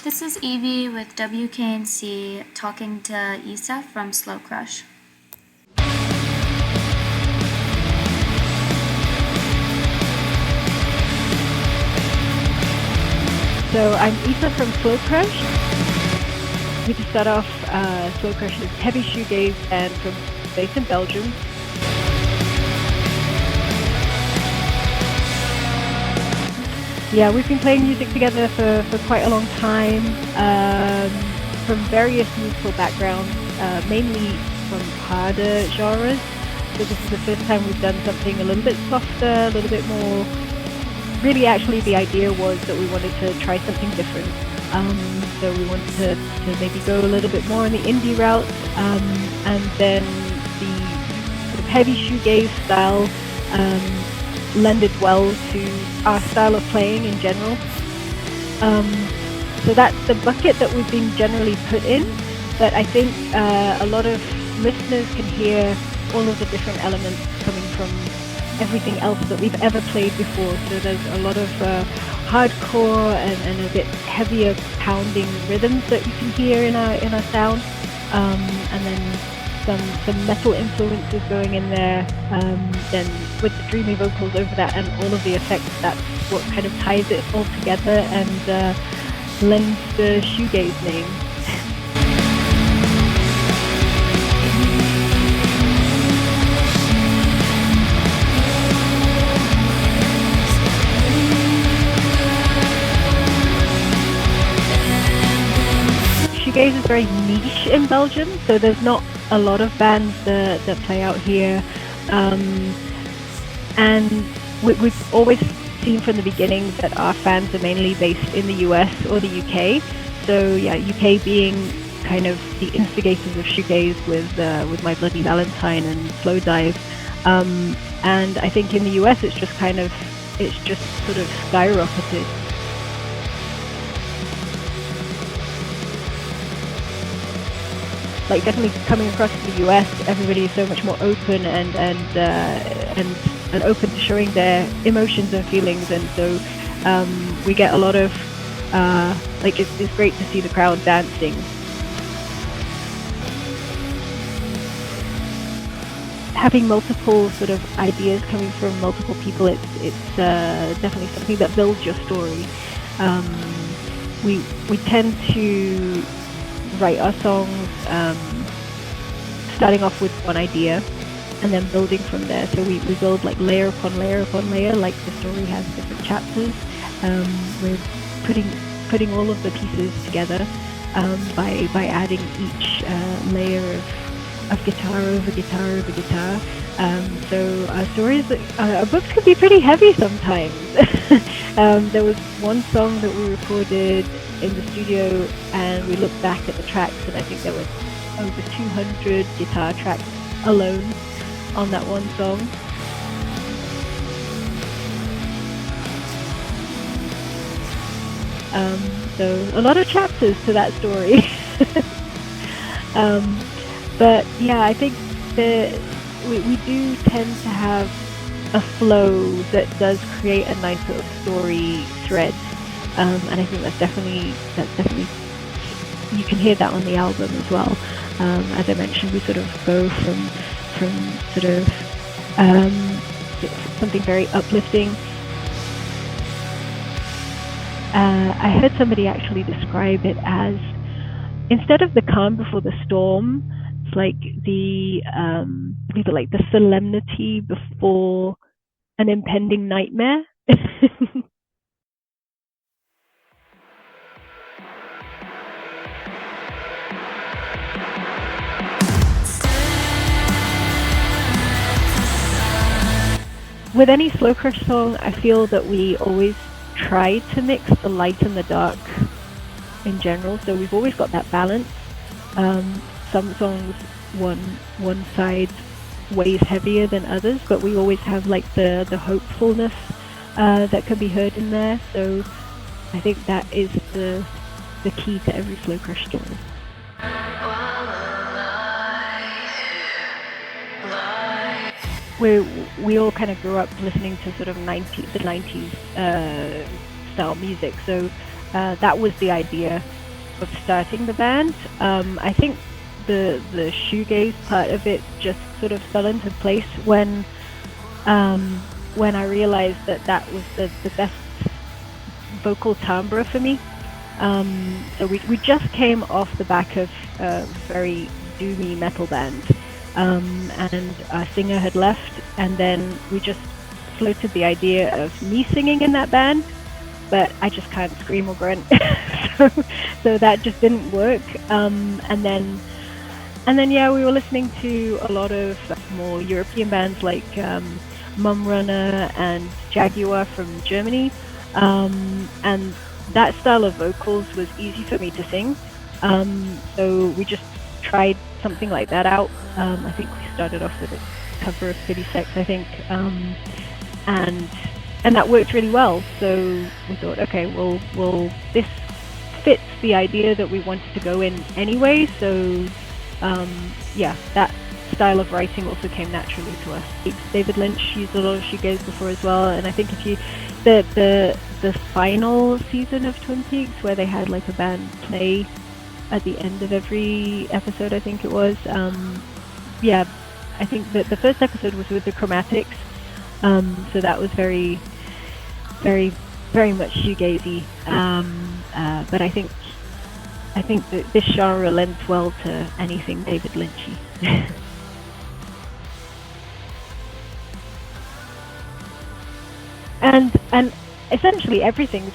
This is Evie with WKNC talking to Isa from Slow Crush. So I'm Isa from Slow Crush. We just start off, Slow Crush is heavy shoegaze and based in Belgium. Yeah, we've been playing music together for quite a long time, from various musical backgrounds, mainly from harder genres. So this is the first time we've done something a little bit softer, a little bit more. Really, actually, the idea was that we wanted to try something different. So we wanted to maybe go a little bit more on the indie route, and then the sort of heavy shoegaze style lended well to our style of playing in general. So that's the bucket that we've been generally put in, but I think a lot of listeners can hear all of the different elements coming from everything else that we've ever played before. So there's a lot of hardcore and a bit heavier pounding rhythms that you can hear in our sound, and then some metal influences going in there, then with the dreamy vocals over that and all of the effects, that's what kind of ties it all together and lends the shoegaze name. Shoegaze is very niche in Belgium, so there's not a lot of bands that play out here, and we've always seen from the beginning that our fans are mainly based in the US or the UK. So yeah, UK being kind of the instigators of shoegaze with My Bloody Valentine and Slow Dive, and I think in the US it's just sort of skyrocketed. Like definitely coming across to the US, everybody is so much more open and open to showing their emotions and feelings, and so we get a lot of it's great to see the crowd dancing. Having multiple sort of ideas coming from multiple people, it's definitely something that builds your story. We tend to write our songs starting off with one idea and then building from there. So we build like layer upon layer upon layer, like the story has different chapters. We're putting all of the pieces together by adding each layer of guitar over guitar over guitar. So our stories, our books can be pretty heavy sometimes. There was one song that we recorded in the studio, and we looked back at the tracks, and I think there were over 200 guitar tracks alone on that one song. So a lot of chapters to that story. But yeah, I think that we do tend to have a flow that does create a nice little story thread. And I think that's definitely you can hear that on the album as well. As I mentioned, we sort of go from sort of something very uplifting. I heard somebody actually describe it as, instead of the calm before the storm, it's like the solemnity before an impending nightmare. With any Slow Crush song, I feel that we always try to mix the light and the dark in general, so we've always got that balance. Some songs, one side weighs heavier than others, but we always have like the hopefulness that can be heard in there. So I think that is the key to every Slow Crush story. We all kind of grew up listening to sort of the 90s style music, so that was the idea of starting the band. I think the shoegaze part of it just sort of fell into place when I realized that was the best vocal timbre for me. So we just came off the back of a very doomy metal band, and our singer had left, and then we just floated the idea of me singing in that band, but I just can't scream or grunt, so that just didn't work. And then yeah, we were listening to a lot of more European bands like Mumrunner and Jaguar from Germany, and that style of vocals was easy for me to sing. So we just tried something like that out. I think we started off with a cover of Pity Sex, I think, and that worked really well. So we thought, okay, well, this fits the idea that we wanted to go in anyway. So yeah, that style of writing also came naturally to us. David Lynch used a lot of shoegaze before as well, and I think if you the final season of Twin Peaks, where they had like a band play at the end of every episode, I think it was. Yeah, I think that the first episode was with the Chromatics, so that was very, very, very much shoegazy. But I think that this genre lends well to anything David Lynchy. and essentially everything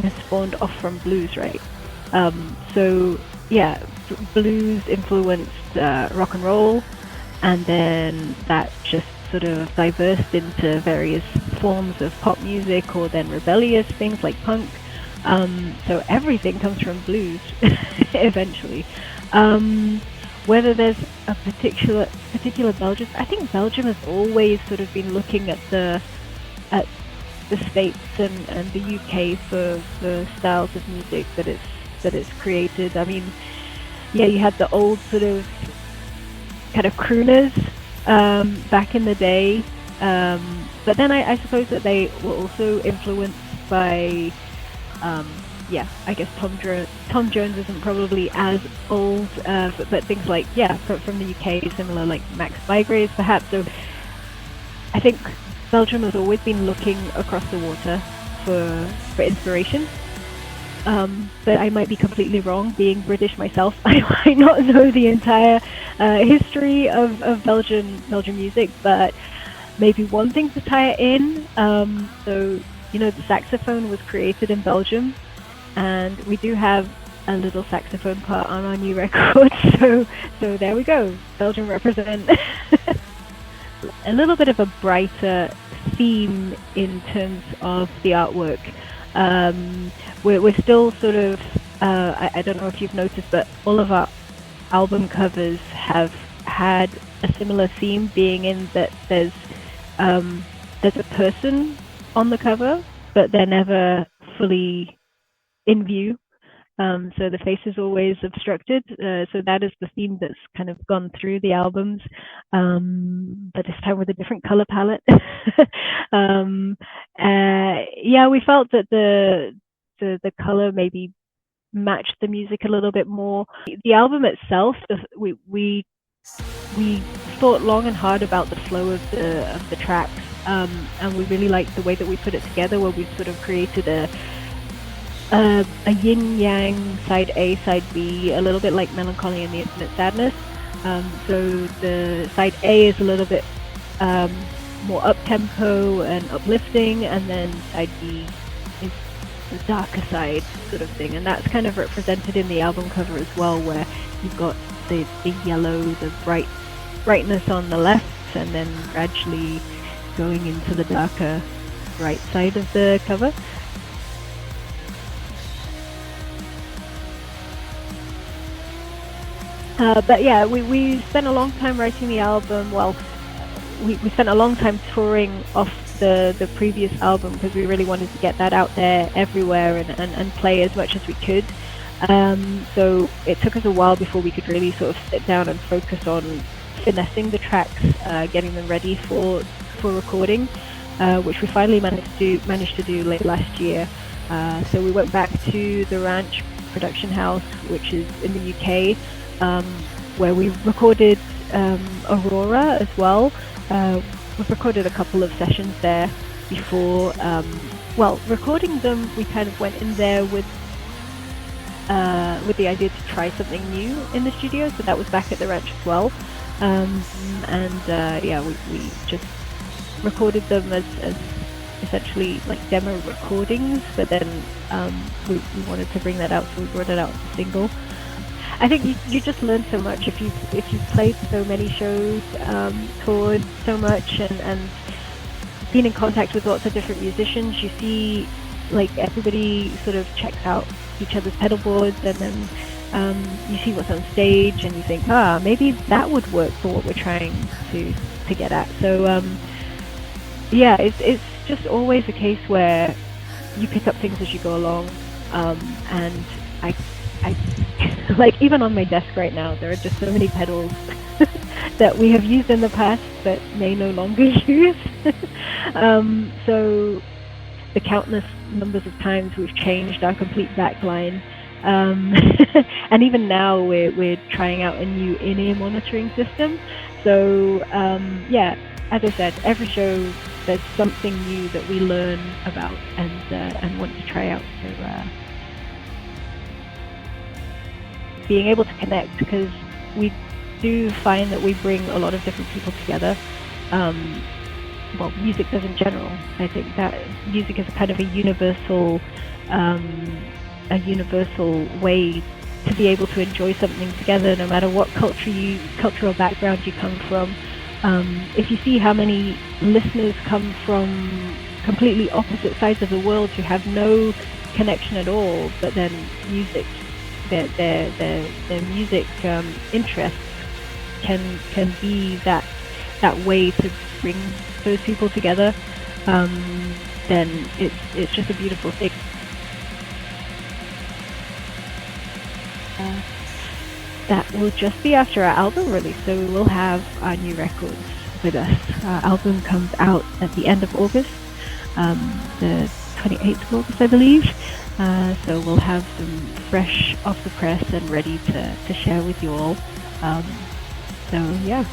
has spawned off from blues, right? So yeah, blues influenced rock and roll, and then that just sort of diversed into various forms of pop music, or then rebellious things like punk. So everything comes from blues eventually. Whether there's a particular Belgium, I think Belgium has always sort of been looking at the States and the UK for styles of music that it's created. I mean, yeah, you had the old sort of kind of crooners back in the day, but then I suppose that they were also influenced by yeah, I guess Tom Jones isn't probably as old, but things like, yeah, from the UK, similar, like Max Bygraves perhaps. So I think Belgium has always been looking across the water for inspiration. But I might be completely wrong, being British myself. I might not know the entire history of Belgian music, but maybe one thing to tie it in. So, you know, the saxophone was created in Belgium, and we do have a little saxophone part on our new record. So there we go. Belgium represent. A little bit of a brighter theme in terms of the artwork. We're still sort of, I don't know if you've noticed, but all of our album covers have had a similar theme, being in that there's a person on the cover, but they're never fully in view. So the face is always obstructed. So that is the theme that's kind of gone through the albums, but this time with a different color palette. Yeah, we felt that the color maybe matched the music a little bit more. The album itself, we thought long and hard about the flow of the tracks, and we really liked the way that we put it together, where we sort of created a yin-yang, side A, side B, a little bit like Melancholy and the Infinite Sadness. So the side A is a little bit more up-tempo and uplifting, and then side B is the darker side sort of thing. And that's kind of represented in the album cover as well, where you've got the yellow, the brightness on the left, and then gradually going into the darker right side of the cover. But yeah, we spent a long time writing the album. Well, we spent a long time touring off the previous album, because we really wanted to get that out there everywhere and play as much as we could. So it took us a while before we could really sort of sit down and focus on finessing the tracks, getting them ready for recording, which we finally managed to do late last year. So we went back to the Ranch production house, which is in the UK, where we recorded Aurora as well. We've recorded a couple of sessions there before. Recording them, we kind of went in there with the idea to try something new in the studio, so that was back at the Ranch as well. We just recorded them as essentially like demo recordings, but then we wanted to bring that out, so we brought it out as a single. I think you just learn so much if you've played so many shows, toured so much, and been in contact with lots of different musicians. You see, like, everybody sort of checks out each other's pedal boards, and then you see what's on stage, and you think, maybe that would work for what we're trying to get at. So it's just always a case where you pick up things as you go along, and I like, even on my desk right now, there are just so many pedals that we have used in the past but may no longer use. So the countless numbers of times we've changed our complete backline, and even now we're trying out a new in-ear monitoring system. So as I said, every show there's something new that we learn about and want to try out. So being able to connect, because we do find that we bring a lot of different people together. Music does in general. I think that music is kind of a universal way to be able to enjoy something together, no matter what cultural background you come from. If you see how many listeners come from completely opposite sides of the world who have no connection at all, but then their music interests can be that way to bring those people together, then it's just a beautiful thing. That will just be after our album release, so we'll have our new records with us. Our album comes out at the end of August, the 28th of August, I believe. So we'll have them fresh off the press and ready to share with you all. So yeah.